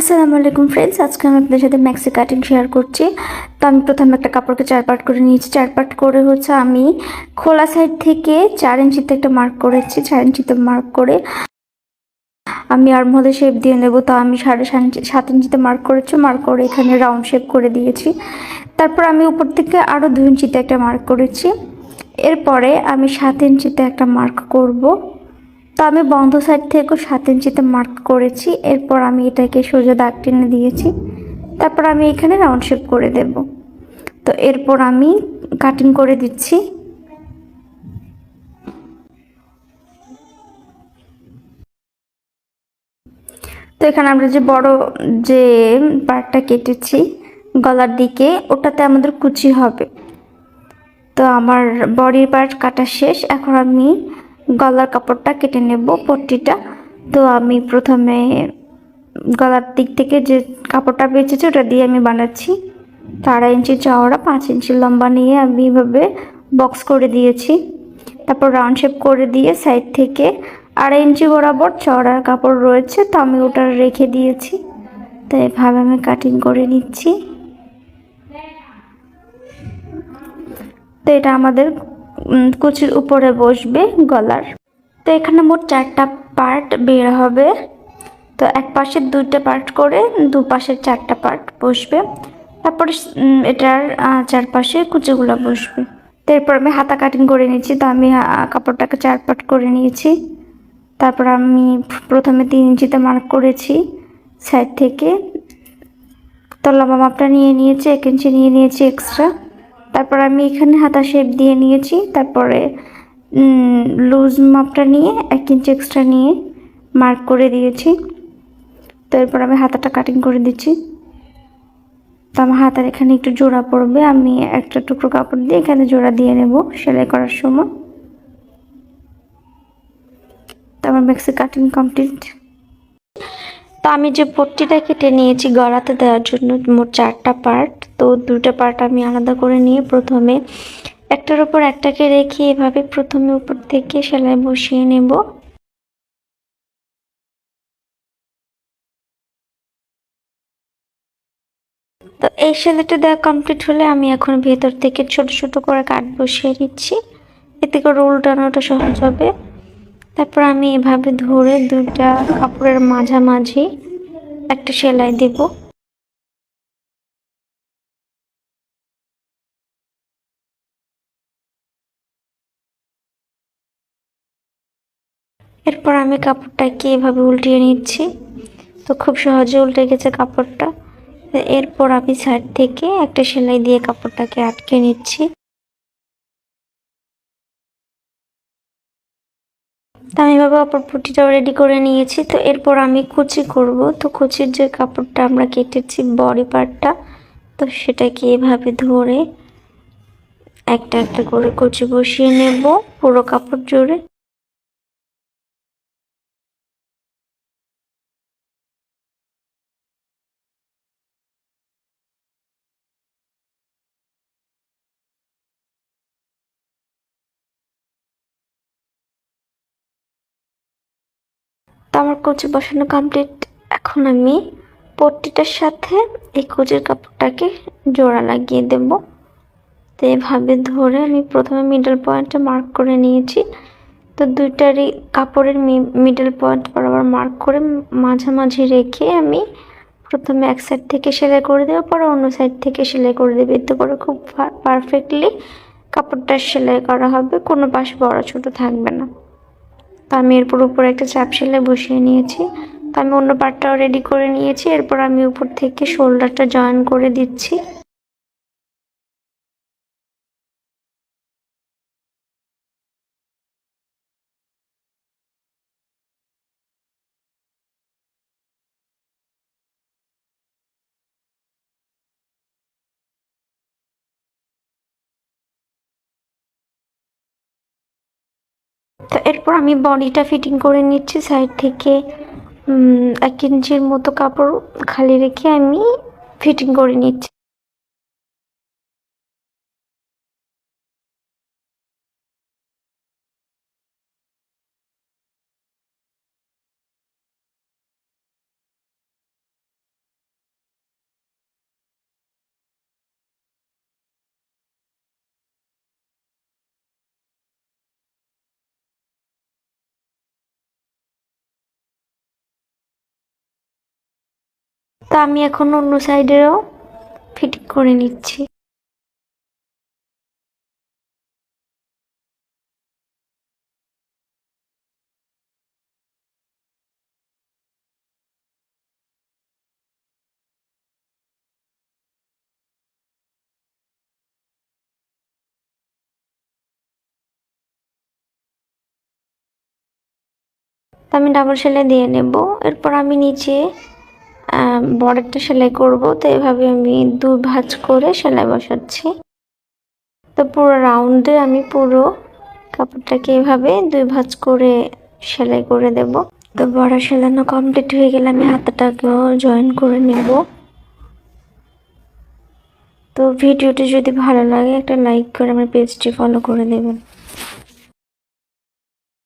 আসসালামু আলাইকুম ফ্রেন্ডস, আজকে আমি আপনাদের সাথে ম্যাক্সি কাটিং শেয়ার করছি। তো আমি প্রথমে একটা কাপড়কে 4 পার্ট করে নিয়েছি। 4 পার্ট করে আমি খোলা সাইড থেকে 4 ইঞ্চিতে একটা মার্ক করেছি। 4 ইঞ্চিতে মার্ক করে আমি আর মধ্যে শেপ দিয়ে নেব। তো আমি 7.5 ইঞ্চিতে মার্ক করেছি। মার্ক করে এখানে রাউন্ড শেপ করে দিয়েছি। তারপর আমি উপর থেকে আরও 2 ইঞ্চিতে একটা মার্ক করেছি। এরপরে আমি 7 ইঞ্চিতে একটা মার্ক করব। তো আমি বন্ধ সাইড থেকেও 7 ইঞ্চিতে মার্ক করেছি। এরপর আমি এটাকে সোজা দাগ টেনে দিয়েছি। তারপর আমি এখানে রাউন্ড শেপ করে দেব। তো এরপর আমি কাটিং করে দিচ্ছি। তো এখানে আমরা যে বড় যে পার্টটা কেটেছি গলার দিকে, ওটাতে আমাদের কুচি হবে। তো আমার বডির পার্ট কাটা শেষ। এখন আমি গলার কাপড়টা কেটে নেব, পট্টিটা। তো আমি প্রথমে গলার দিক থেকে যে কাপড়টা বেঁচেছে ওটা দিয়ে আমি বানাচ্ছি। 4 ইঞ্চি চওড়া, 5 ইঞ্চি লম্বা নিয়ে আমি এভাবে বক্স করে দিয়েছি। তারপর রাউন্ড শেপ করে দিয়ে সাইড থেকে 2.5 ইঞ্চি বরাবর চওড়ার কাপড় রয়েছে, তো আমি ওটা রেখে দিয়েছি। তো এভাবে আমি কাটিং করে নিচ্ছি। তো এটা আমাদের কুচির উপরে বসবে গলার। তো এখানে মোট 4টা পার্ট বের হবে। তো এক পাশে 2টা পার্ট করে দুপাশে 4টা পার্ট বসবে। তারপরে এটার চারপাশে কুচিগুলো বসবে। তো এরপর আমি হাতা কাটিং করে নিচ্ছি। তো আমি কাপড়টাকে 4 পার্ট করে নিয়েছি। তারপর আমি প্রথমে 3 ইঞ্চিতে মার্ক করেছি সাইড থেকে। তো লম্বা মাপটা নিয়ে নিয়েছি, 1 ইঞ্চি নিয়ে নিয়েছি এক্সট্রা। তারপর আমি এখানে হাতা শেপ দিয়ে নিয়েছি। তারপরে লুজ মাপটা নিয়ে 1 ইঞ্চি এক্সট্রা নিয়ে মার্ক করে দিয়েছি। তো এরপর আমি হাতাটা কাটিং করে দিচ্ছি। তো আমার হাতার এখানে একটু জোড়া পড়বে, আমি একটা টুকরো কাপড় দিয়ে এখানে জোড়া দিয়ে নেব সেলাই করার সময়। তো আমার ম্যাক্সি কাটিং কমপ্লিট। তো আমি যে পট্টিটা কেটে নিয়েছি গলাতে দেওয়ার জন্য মোট 4টা পার্ট, তো 2টা পার্ট আমি আলাদা করে নিয়ে প্রথমে একটার উপর একটাকে রেখে এভাবে প্রথমে উপর থেকে সেলাই বসিয়ে নেব। তো এই সেলাইটা দেওয়া কমপ্লিট হলে আমি এখন ভেতর থেকে ছোট ছোট করে কাট বসিয়ে নিচ্ছি, এতে করে উল্টানোটা সহজ হবে। তারপর আমি এভাবে ধরে 2টা কাপড়ের মাঝামাঝি একটা সেলাই দেব। এরপর আমি কাপড়টাকে এভাবে উল্টিয়ে নিচ্ছি। তো খুব সহজে উল্টে গেছে কাপড়টা। এরপর আমি সাইড থেকে একটা সেলাই দিয়ে কাপড়টাকে আটকে নিচ্ছি। তো আমি এভাবে অপর পট্টিটাও রেডি করে নিয়েছি। তো এরপর আমি কুচি করব। তো কুচির যে কাপড়টা আমরা কেটেছি বডি পার্টটা, তো সেটাকে এভাবে ধরে একটা একটা করে কুচি বসিয়ে নেব পুরো কাপড় জুড়ে। তো আমার কুচি বসানো কমপ্লিট। এখন আমি পট্টিটার সাথে এই কুচির কাপড়টাকে জোড়া লাগিয়ে দেব। তো এভাবে ধরে আমি প্রথমে মিডল পয়েন্টে মার্ক করে নিয়েছি। তো দুইটারই কাপড়ের মিডল পয়েন্ট বরাবর মার্ক করে মাঝামাঝি রেখে আমি প্রথমে এক সাইড থেকে সেলাই করে দেবো, পরে অন্য সাইড থেকে সেলাই করে দেবো। এতে করে খুব পারফেক্টলি কাপড়টা সেলাই করা হবে, কোনো পাশ বড় ছোট থাকবে না। তো আমি এরপর উপরে একটা চাপ সেলাই বসিয়ে নিয়েছি। তো আমি অন্য পার্টটাও রেডি করে নিয়েছি। এরপর আমি উপর থেকে শোল্ডারটা জয়েন করে দিচ্ছি। তো এরপর আমি বডিটা ফিটিং করে নিচ্ছি। সাইড থেকে 1 ইঞ্চির মতো কাপড় খালি রেখে আমি ফিটিং করে নিচ্ছি। তো আমি এখন অন্য সাইডেরও ফিটিং করে নিচ্ছি। তো আমি ডাবল সেলাই দিয়ে নেব। এরপর আমি নিচে বর্ডারটা সেলাই করব। তো এভাবে আমি 2 ভাঁজ করে সেলাই বসাচ্ছি। তো পুরো রাউন্ডে আমি পুরো কাপড়টাকে এভাবে 2 ভাঁজ করে সেলাই করে দেব। তো বর্ডার সেলানো কমপ্লিট হয়ে গেলে আমি হাতাটাকেও জয়েন করে নেব। তো ভিডিওটি যদি ভালো লাগে একটা লাইক করে আমার পেজটি ফলো করে দেবেন।